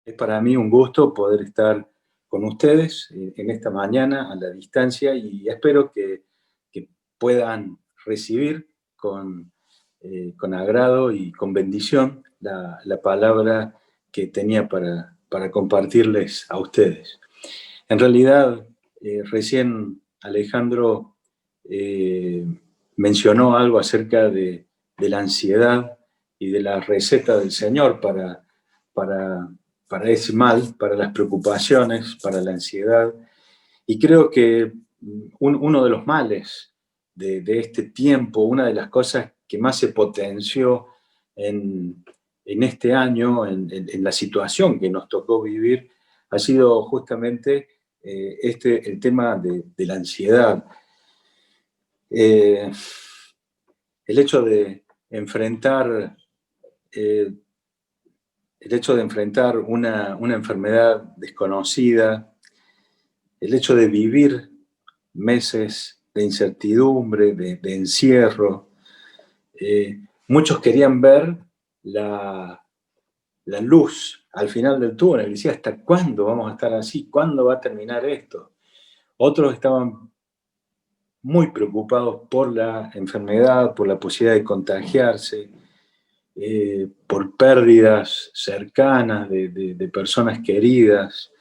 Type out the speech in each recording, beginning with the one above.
Es para mí un gusto poder estar con ustedes en esta mañana a la distancia y espero que puedan recibir con agrado y con bendición la palabra que tenía para compartirles a ustedes. En realidad, recién Alejandro eh, mencionó algo acerca de la ansiedad y de la receta del Señor para, para ese mal, para las preocupaciones, para la ansiedad. Y creo que uno de los males de este tiempo, una de las cosas que más se potenció en este año, en la situación que nos tocó vivir, ha sido justamente el tema de la ansiedad. Eh, el hecho de enfrentar eh, el hecho de enfrentar una enfermedad desconocida, el hecho de vivir meses de incertidumbre, de encierro. Muchos querían ver la luz al final del túnel. Decía, ¿hasta cuándo vamos a estar así? ¿Cuándo va a terminar esto? Otros estaban muy preocupados por la enfermedad, por la posibilidad de contagiarse, por pérdidas cercanas de personas queridas.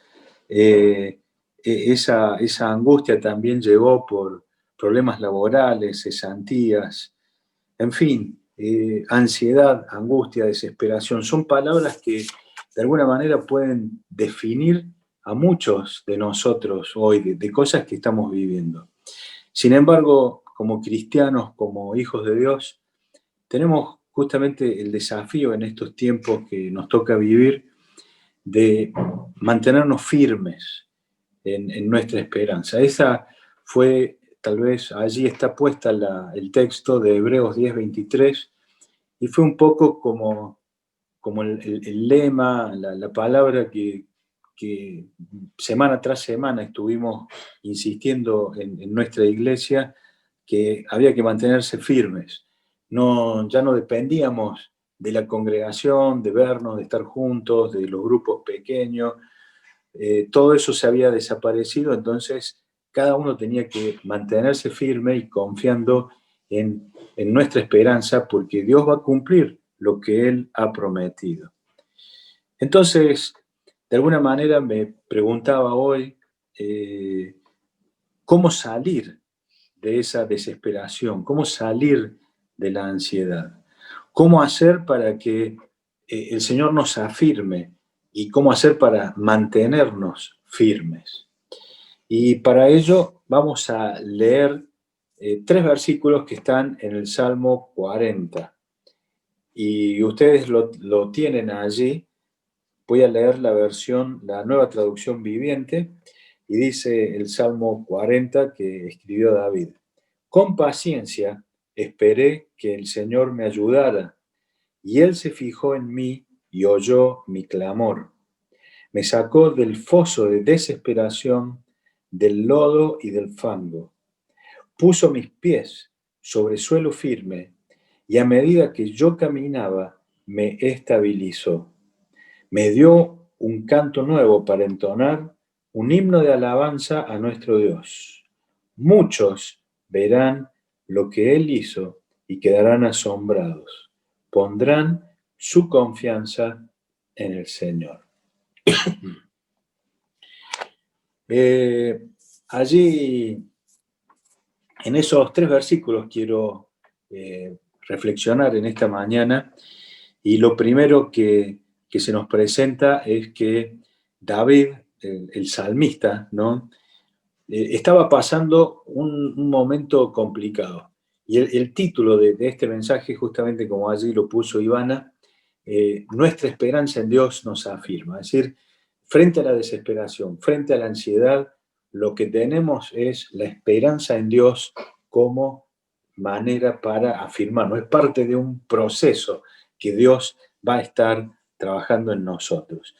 Esa angustia también llegó por problemas laborales, cesantías, en fin, ansiedad, angustia, desesperación. Son palabras que de alguna manera pueden definir a muchos de nosotros hoy, de cosas que estamos viviendo. Sin embargo, como cristianos, como hijos de Dios, tenemos justamente el desafío en estos tiempos que nos toca vivir de mantenernos firmes en nuestra esperanza. Esa fue, tal vez allí está puesta el texto de Hebreos 10:23, y fue un poco como el lema, la palabra que semana tras semana estuvimos insistiendo en nuestra iglesia, que había que mantenerse firmes. No, ya no dependíamos de la congregación, de vernos, de estar juntos, de los grupos pequeños. Todo eso se había desaparecido, entonces cada uno tenía que mantenerse firme y confiando en nuestra esperanza, porque Dios va a cumplir lo que Él ha prometido. Entonces, de alguna manera me preguntaba hoy, ¿cómo salir de esa desesperación? ¿Cómo salir de la ansiedad? ¿Cómo hacer para que el Señor nos afirme? ¿Y cómo hacer para mantenernos firmes? Y para ello vamos a leer tres versículos que están en el Salmo 40. Y ustedes lo tienen allí. Voy a leer la versión, la Nueva Traducción Viviente, y dice el Salmo 40 que escribió David: con paciencia esperé que el Señor me ayudara, y Él se fijó en mí y oyó mi clamor. Me sacó del foso de desesperación, del lodo y del fango. Puso mis pies sobre suelo firme, y a medida que yo caminaba, me estabilizó. Me dio un canto nuevo para entonar, un himno de alabanza a nuestro Dios. Muchos verán lo que Él hizo y quedarán asombrados. Pondrán su confianza en el Señor. Allí, en esos tres versículos, quiero reflexionar en esta mañana, y lo primero que se nos presenta es que David, el salmista, ¿no? Estaba pasando un momento complicado. Y el título de este mensaje, justamente como allí lo puso Ivana, nuestra esperanza en Dios nos afirma. Es decir, frente a la desesperación, frente a la ansiedad, lo que tenemos es la esperanza en Dios como manera para afirmarnos. Es parte de un proceso que Dios va a estar trabajando en nosotros.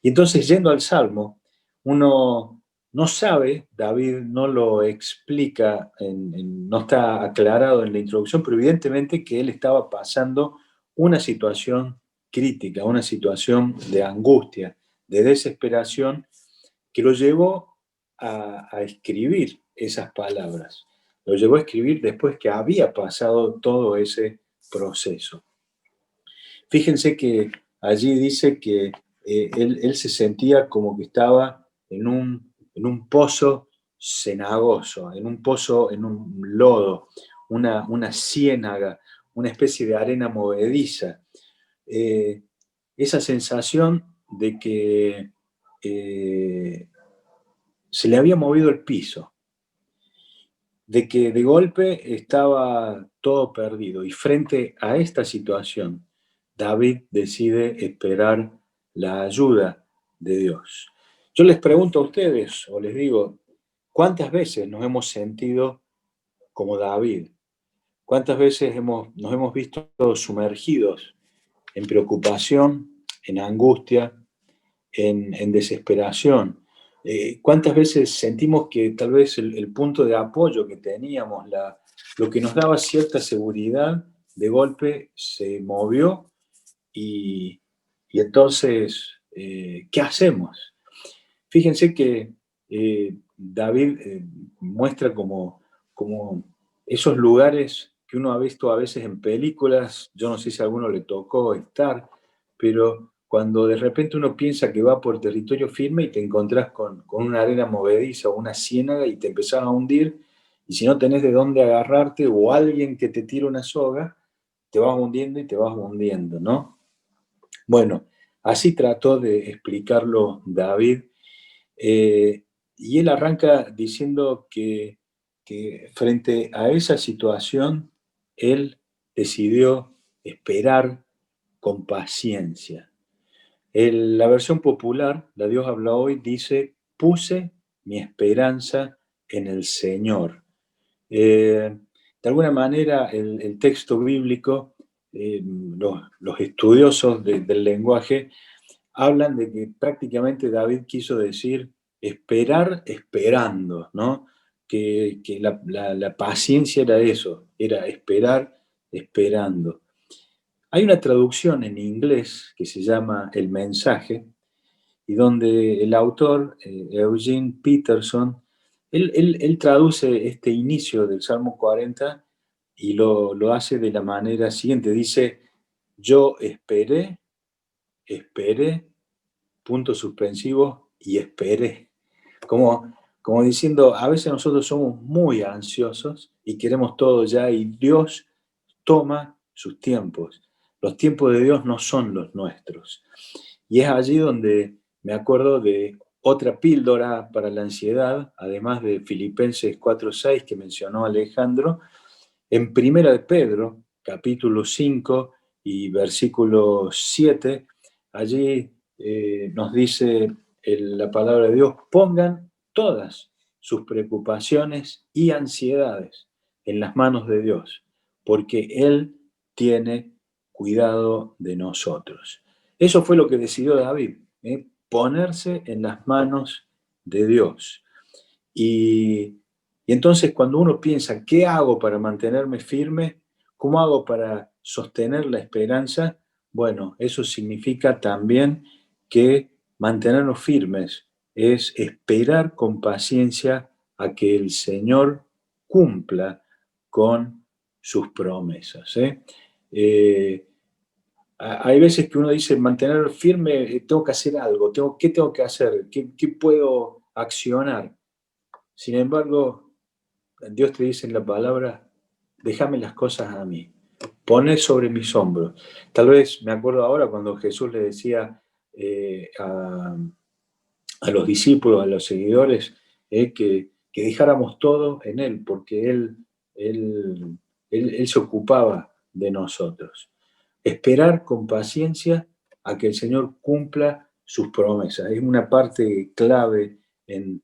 Y entonces, yendo al Salmo, uno no sabe, David no lo explica, no está aclarado en la introducción, pero evidentemente que él estaba pasando una situación crítica, una situación de angustia, de desesperación que lo llevó a escribir esas palabras. Lo llevó a escribir después que había pasado todo ese proceso. Fíjense que allí dice que él se sentía como que estaba en un pozo cenagoso, en un pozo, en un lodo, una ciénaga, una especie de arena movediza. Esa sensación de que se le había movido el piso, de que de golpe estaba todo perdido. Y frente a esta situación, David decide esperar la ayuda de Dios. Yo les pregunto a ustedes, o les digo, ¿cuántas veces nos hemos sentido como David? ¿Cuántas veces nos hemos visto sumergidos en preocupación, en angustia, en desesperación? ¿Cuántas veces sentimos que tal vez el punto de apoyo que teníamos, lo que nos daba cierta seguridad, de golpe se movió y entonces, ¿qué hacemos? Fíjense que David muestra como esos lugares que uno ha visto a veces en películas. Yo no sé si a alguno le tocó estar, pero cuando de repente uno piensa que va por territorio firme y te encontrás con una arena movediza o una ciénaga y te empezás a hundir, y si no tenés de dónde agarrarte o alguien que te tira una soga, te vas hundiendo y te vas hundiendo, ¿no? Bueno, así trató de explicarlo David, y él arranca diciendo que frente a esa situación, él decidió esperar con paciencia. La versión popular, la Dios habla hoy, dice: puse mi esperanza en el Señor. De alguna manera, el texto bíblico, los estudiosos del lenguaje, hablan de que prácticamente David quiso decir esperar esperando, ¿no? Que la paciencia era eso, era esperar esperando. Hay una traducción en inglés que se llama El mensaje, y donde el autor, Eugene Peterson, él traduce este inicio del Salmo 40 y lo hace de la manera siguiente. Dice: yo esperé, puntos suspensivos, y esperé. Como diciendo, a veces nosotros somos muy ansiosos y queremos todo ya, y Dios toma sus tiempos. Los tiempos de Dios no son los nuestros. Y es allí donde me acuerdo de otra píldora para la ansiedad, además de Filipenses 4:6 que mencionó Alejandro, en Primera de Pedro, capítulo 5 y versículo 7, allí nos dice la palabra de Dios: pongan todas sus preocupaciones y ansiedades en las manos de Dios, porque Él tiene cuidado de nosotros. Eso fue lo que decidió David, ponerse en las manos de Dios. Y entonces, cuando uno piensa, ¿qué hago para mantenerme firme? ¿Cómo hago para sostener la esperanza? Bueno, eso significa también que mantenernos firmes es esperar con paciencia a que el Señor cumpla con sus promesas. Hay veces que uno dice, mantener firme, tengo que hacer algo, ¿qué tengo que hacer? ¿Qué puedo accionar? Sin embargo, Dios te dice en la palabra: déjame las cosas a mí, poné sobre mis hombros. Tal vez me acuerdo ahora cuando Jesús le decía a los discípulos, a los seguidores, que dejáramos todo en Él, porque él se ocupaba de nosotros. Esperar con paciencia a que el Señor cumpla sus promesas es una parte clave en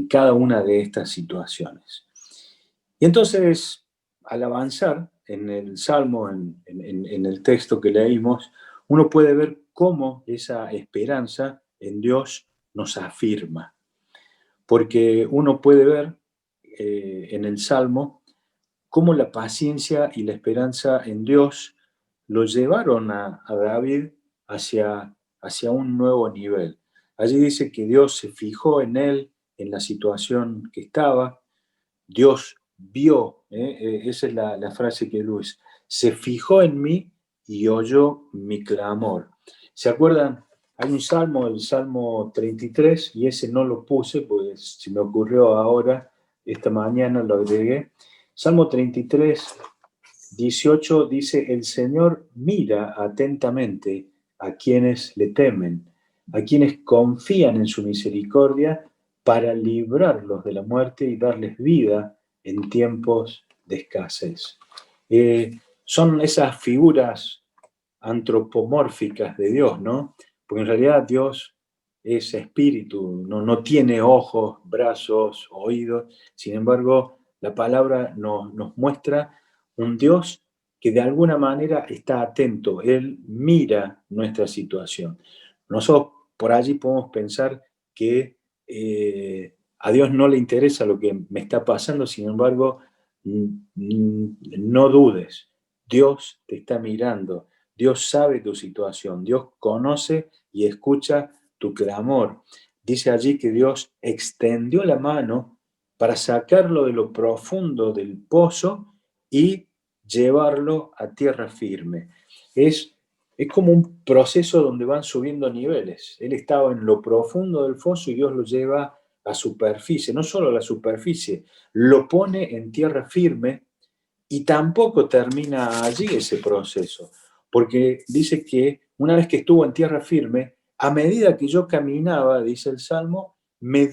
cada una de estas situaciones. Y entonces, al avanzar en el Salmo, en el texto que leímos, uno puede ver cómo esa esperanza en Dios nos afirma. Porque uno puede ver en el Salmo cómo la paciencia y la esperanza en Dios lo llevaron a David hacia hacia un nuevo nivel. Allí dice que Dios se fijó en él, en la situación que estaba. Dios vio, esa es la frase que Luis, se fijó en mí y oyó mi clamor. ¿Se acuerdan? Hay un salmo, el Salmo 33, y ese no lo puse, pues se me ocurrió ahora, esta mañana lo agregué. Salmo 33, 18 dice, el Señor mira atentamente a quienes le temen, a quienes confían en su misericordia para librarlos de la muerte y darles vida en tiempos de escasez. Son esas figuras antropomórficas de Dios, ¿no? Porque en realidad Dios es espíritu, no tiene ojos, brazos, oídos. Sin embargo, la palabra nos muestra un Dios que de alguna manera está atento. Él mira nuestra situación. Nosotros por allí podemos pensar que a Dios no le interesa lo que me está pasando, sin embargo, no dudes. Dios te está mirando. Dios sabe tu situación, Dios conoce y escucha tu clamor. Dice allí que Dios extendió la mano para sacarlo de lo profundo del pozo y llevarlo a tierra firme. Es como un proceso donde van subiendo niveles. Él estaba en lo profundo del foso y Dios lo lleva a superficie, no solo a la superficie, lo pone en tierra firme y tampoco termina allí ese proceso, porque dice que una vez que estuvo en tierra firme, a medida que yo caminaba, dice el Salmo, me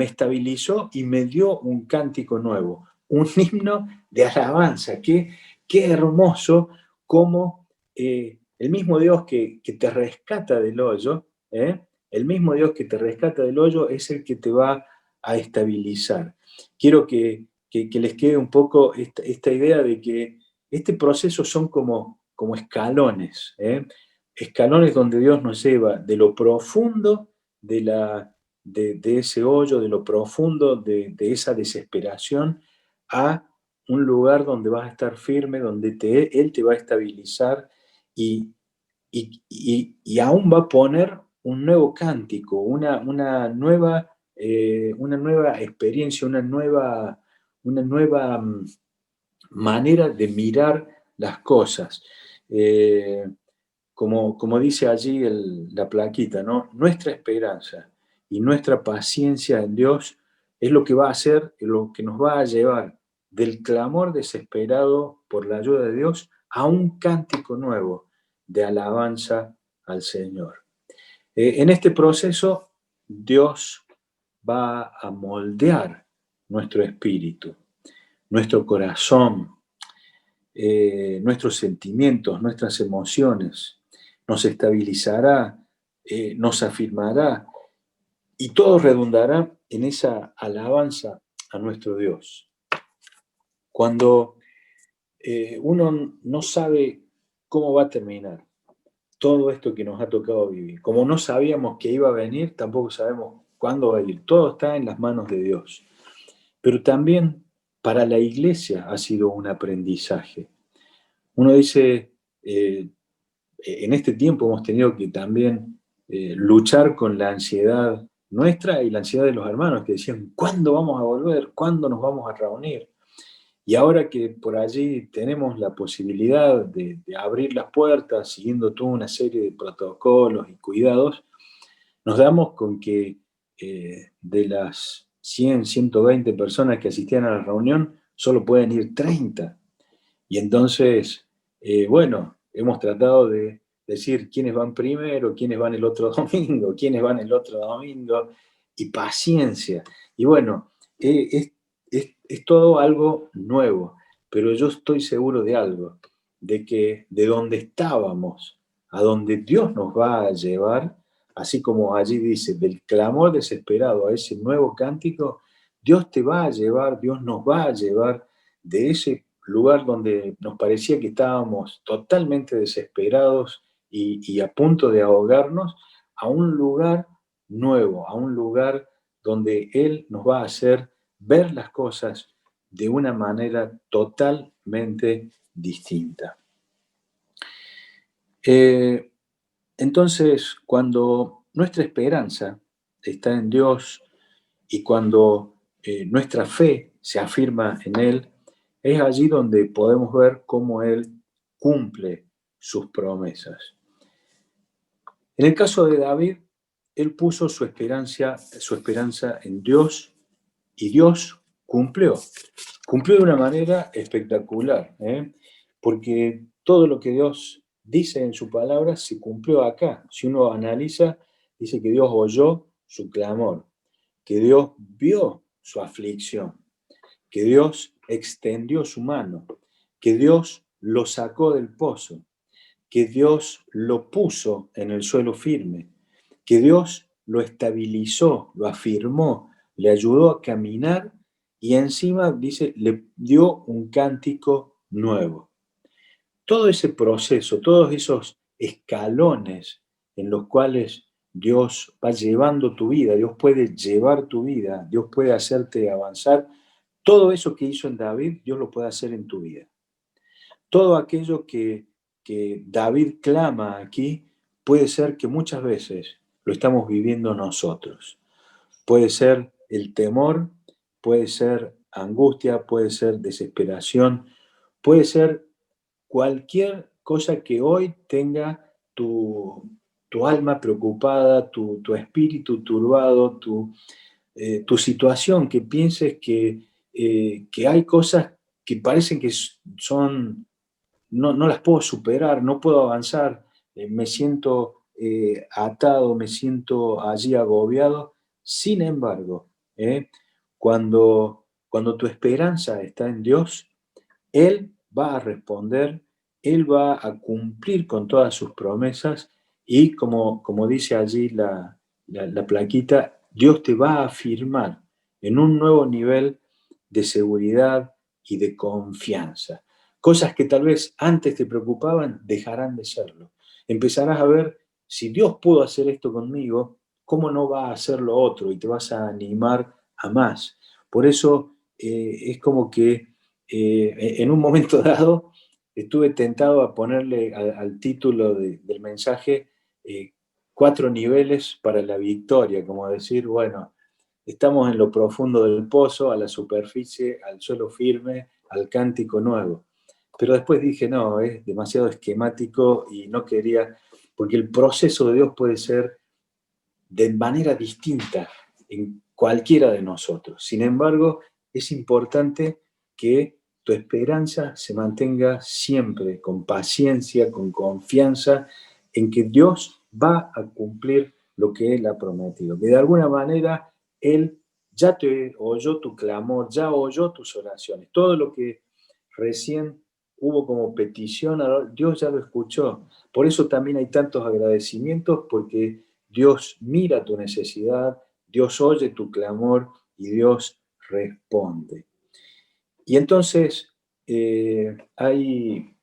estabilizó y me dio un cántico nuevo, un himno de alabanza. Qué hermoso como el mismo Dios que te rescata del hoyo, el mismo Dios que te rescata del hoyo es el que te va a estabilizar. Quiero que les quede un poco esta idea de que este proceso son como escalones, escalones donde Dios nos lleva de lo profundo de ese hoyo, de lo profundo de esa desesperación, a un lugar donde vas a estar firme, donde Él te va a estabilizar y, y aún va a poner un nuevo cántico, una nueva experiencia, una nueva manera de mirar las cosas. Eh, como dice allí la plaquita, ¿no? Nuestra esperanza y nuestra paciencia en Dios es lo que va a hacer, lo que nos va a llevar del clamor desesperado por la ayuda de Dios a un cántico nuevo de alabanza al Señor. En este proceso, Dios va a moldear nuestro espíritu, nuestro corazón, nuestros sentimientos, nuestras emociones, nos estabilizará, nos afirmará y todo redundará en esa alabanza a nuestro Dios. Cuando uno no sabe cómo va a terminar todo esto que nos ha tocado vivir, como no sabíamos que iba a venir, tampoco sabemos cuándo va a ir, todo está en las manos de Dios. Pero también para la iglesia ha sido un aprendizaje. Uno dice, en este tiempo hemos tenido que también luchar con la ansiedad nuestra y la ansiedad de los hermanos que decían, ¿cuándo vamos a volver? ¿Cuándo nos vamos a reunir? Y ahora que por allí tenemos la posibilidad de abrir las puertas siguiendo toda una serie de protocolos y cuidados, nos damos con que de las 100, 120 personas que asistían a la reunión, solo pueden ir 30. Y entonces, bueno, hemos tratado de decir quiénes van primero, quiénes van el otro domingo, quiénes van el otro domingo, y paciencia. Y bueno, es todo algo nuevo, pero yo estoy seguro de algo, de que de donde estábamos, a donde Dios nos va a llevar, así como allí dice, del clamor desesperado a ese nuevo cántico, Dios te va a llevar, Dios nos va a llevar de ese lugar donde nos parecía que estábamos totalmente desesperados y a punto de ahogarnos, a un lugar nuevo, a un lugar donde Él nos va a hacer ver las cosas de una manera totalmente distinta. Entonces, cuando nuestra esperanza está en Dios y cuando nuestra fe se afirma en Él, es allí donde podemos ver cómo Él cumple sus promesas. En el caso de David, él puso su esperanza en Dios y Dios cumplió. Cumplió de una manera espectacular, porque todo lo que Dios dice en su palabra se cumplió acá. Si uno analiza, dice que Dios oyó su clamor, que Dios vio su aflicción, que Dios extendió su mano, que Dios lo sacó del pozo, que Dios lo puso en el suelo firme, que Dios lo estabilizó, lo afirmó, le ayudó a caminar y encima, dice, le dio un cántico nuevo. Todo ese proceso, todos esos escalones en los cuales Dios va llevando tu vida, Dios puede llevar tu vida, Dios puede hacerte avanzar, todo eso que hizo en David, Dios lo puede hacer en tu vida. Todo aquello que David clama aquí, puede ser que muchas veces lo estamos viviendo nosotros. Puede ser el temor, puede ser angustia, puede ser desesperación, puede ser cualquier cosa que hoy tenga tu alma preocupada, tu espíritu turbado, tu situación, que pienses que hay cosas que parecen que son no las puedo superar, no puedo avanzar, me siento atado, me siento allí agobiado. Sin embargo, cuando tu esperanza está en Dios, Él va a responder, Él va a cumplir con todas sus promesas y como dice allí la plaquita, Dios te va a afirmar en un nuevo nivel de seguridad y de confianza. Cosas que tal vez antes te preocupaban dejarán de serlo. Empezarás a ver, si Dios pudo hacer esto conmigo, ¿cómo no va a hacer lo otro? Y te vas a animar a más. Por eso es como que en un momento dado estuve tentado a ponerle al título del mensaje 4 niveles para la victoria, como decir, bueno, estamos en lo profundo del pozo, a la superficie, al suelo firme, al cántico nuevo. Pero después dije, no, es demasiado esquemático y no quería, porque el proceso de Dios puede ser de manera distinta en cualquiera de nosotros. Sin embargo, es importante que tu esperanza se mantenga siempre con paciencia, con confianza en que Dios va a cumplir lo que Él ha prometido, que de alguna manera Él ya te oyó tu clamor, ya oyó tus oraciones, todo lo que recién hubo como petición, Dios ya lo escuchó. Por eso también hay tantos agradecimientos, porque Dios mira tu necesidad, Dios oye tu clamor y Dios responde. Y entonces hay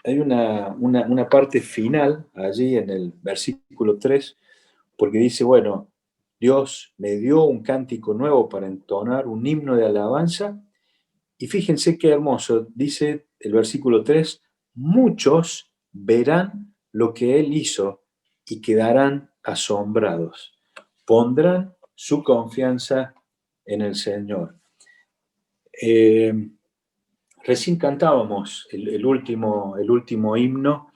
una parte final allí en el versículo 3, porque dice, bueno, Dios me dio un cántico nuevo para entonar un himno de alabanza. Y fíjense qué hermoso, dice el versículo 3, muchos verán lo que Él hizo y quedarán asombrados. Pondrán su confianza en el Señor. Eh, Recién cantábamos el último himno,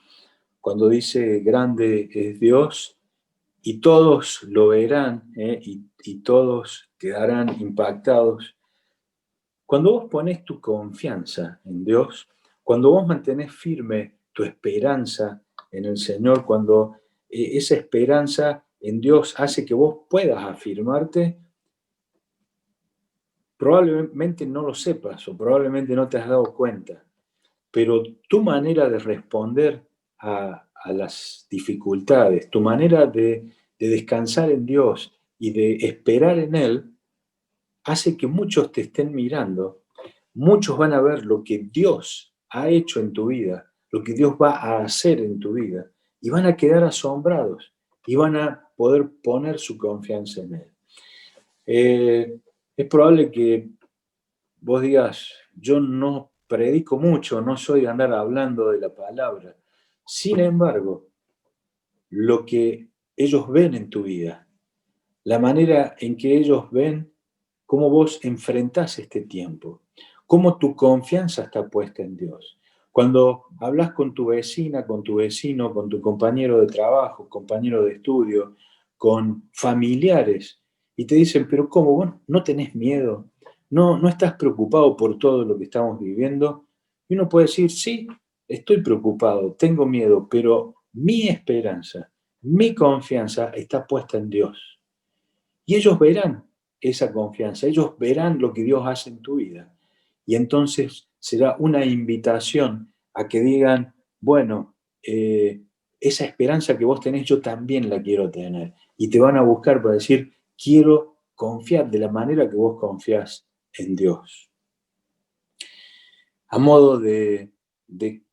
cuando dice, grande es Dios, y todos lo verán, y todos quedarán impactados. Cuando vos pones tu confianza en Dios, cuando vos mantenés firme tu esperanza en el Señor, cuando esa esperanza en Dios hace que vos puedas afirmarte, probablemente no lo sepas o probablemente no te has dado cuenta, pero tu manera de responder a las dificultades, tu manera de descansar en Dios y de esperar en Él, hace que muchos te estén mirando, muchos van a ver lo que Dios ha hecho en tu vida, lo que Dios va a hacer en tu vida, y van a quedar asombrados y van a poder poner su confianza en Él. Es probable que vos digas, yo no predico mucho, no soy de andar hablando de la palabra. Sin embargo, lo que ellos ven en tu vida, la manera en que ellos ven cómo vos enfrentás este tiempo, cómo tu confianza está puesta en Dios. Cuando hablas con tu vecina, con tu vecino, con tu compañero de trabajo, compañero de estudio, con familiares, y te dicen, pero ¿cómo? ¿Vos no tenés miedo? ¿No estás preocupado por todo lo que estamos viviendo? Y uno puede decir, sí, estoy preocupado, tengo miedo, pero mi esperanza, mi confianza está puesta en Dios. Y ellos verán esa confianza, ellos verán lo que Dios hace en tu vida. Y entonces será una invitación a que digan, bueno, esa esperanza que vos tenés, yo también la quiero tener. Y te van a buscar para decir, quiero confiar de la manera que vos confías en Dios. A modo de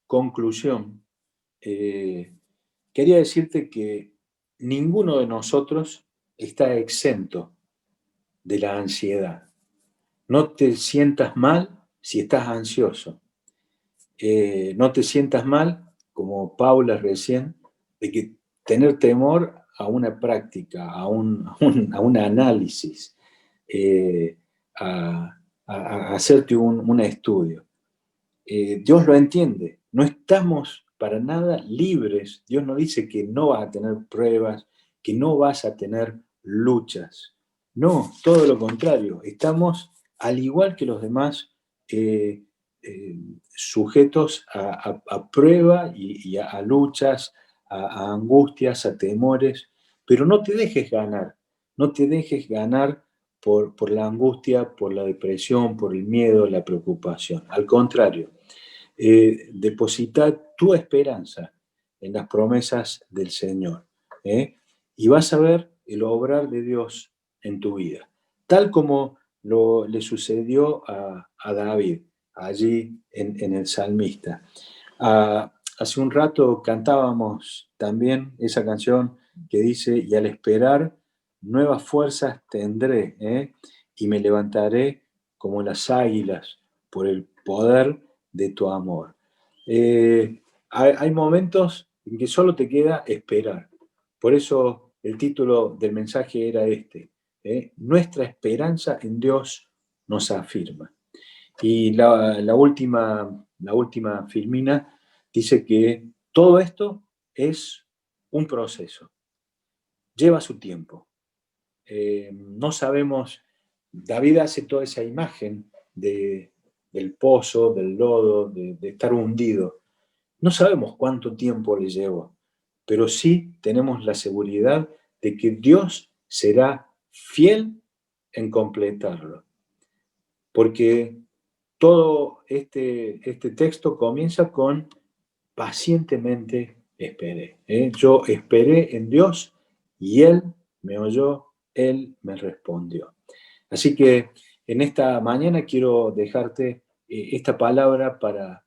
conclusión, quería decirte que ninguno de nosotros está exento de la ansiedad. No te sientas mal si estás ansioso. No te sientas mal, como Paula recién, de que tener temor a una práctica, a un análisis, a hacerte un estudio. Dios lo entiende. No estamos para nada libres. Dios no dice que no vas a tener pruebas, que no vas a tener luchas. No, todo lo contrario. Estamos, al igual que los demás, eh, sujetos a prueba y a luchas, a angustias, a temores, pero no te dejes ganar. No te dejes ganar por la angustia, por la depresión, por el miedo, la preocupación. Al contrario, deposita tu esperanza en las promesas del Señor. Y vas a ver el obrar de Dios en tu vida, tal como le sucedió a David, allí en el salmista. Hace un rato cantábamos también esa canción que dice, y al esperar nuevas fuerzas tendré, y me levantaré como las águilas por el poder de tu amor. Hay momentos en que solo te queda esperar. Por eso el título del mensaje era este, Nuestra esperanza en Dios nos afirma. Y la última filmina dice que todo esto es un proceso, lleva su tiempo. No sabemos, David hace toda esa imagen del pozo, del lodo, de estar hundido. No sabemos cuánto tiempo le llevó, pero sí tenemos la seguridad de que Dios será fiel en completarlo. Porque todo este texto comienza con pacientemente esperé. Yo esperé en Dios y Él me oyó, Él me respondió. Así que en esta mañana quiero dejarte esta palabra para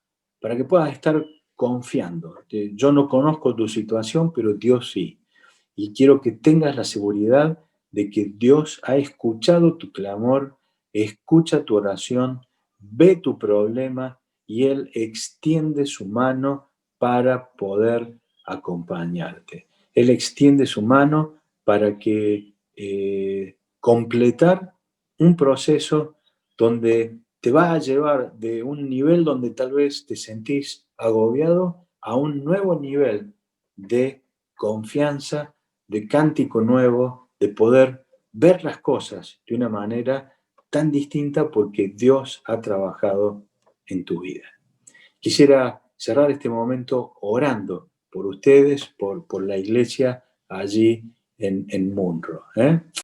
que puedas estar confiando. Yo no conozco tu situación, pero Dios sí. Y quiero que tengas la seguridad de que Dios ha escuchado tu clamor, escucha tu oración, ve tu problema y Él extiende su mano para poder acompañarte. Él extiende su mano para que completar un proceso donde te va a llevar de un nivel donde tal vez te sentís agobiado a un nuevo nivel de confianza, de cántico nuevo, de poder ver las cosas de una manera tan distinta porque Dios ha trabajado en tu vida. Quisiera cerrar este momento orando por ustedes, por la iglesia allí en Munro.